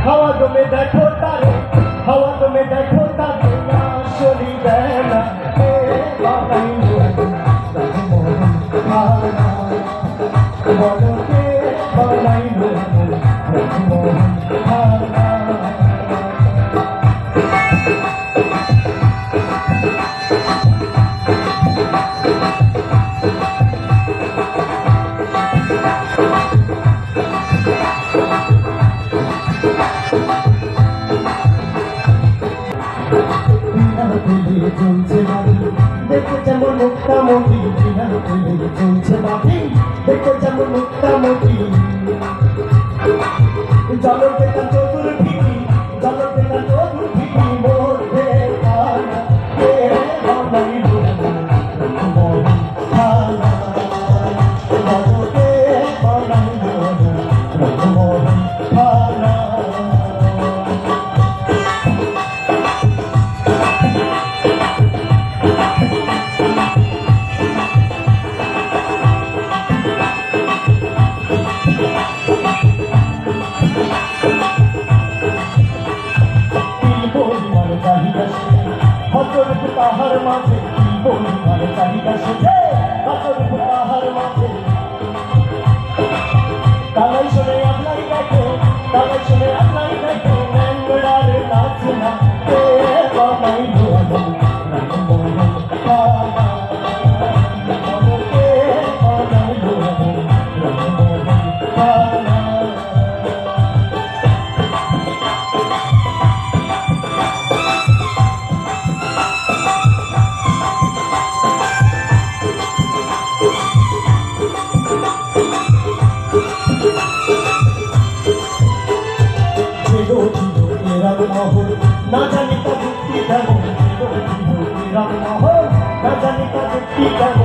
हवा तो में देखो तारे, हवा तो में देखो तारे आशोरी बेला बाबाई रघुमोहन खाना बोलो के बाबाई रघुमोहन खाना देखो যেমন মুক্তামতি বিনার পেলে চলছে মাটি দেখো যেমন মুক্তামতি জলতে না চতুর্দিকে জলতে না চতুর্দিকে মধ্যে খানা কে বানাই রঘুমোহন খানা জলতে বানাই রঘুমোহন খানা পাহাড় মাঝে বলিবার চাহিদা শুনে কাতরূপ পাহাড় মাঝে কালাই শুনে আপনাই দেখো কালাই শুনে আপনাই দেখো ম্যাংড়ার নাচ না কে বাবাই রঘুমোহন খানা বলো কে বাবাই রঘুমোহন খানা না জানি তা যুক্তি কেমন না জানি তা যুক্তি কেমন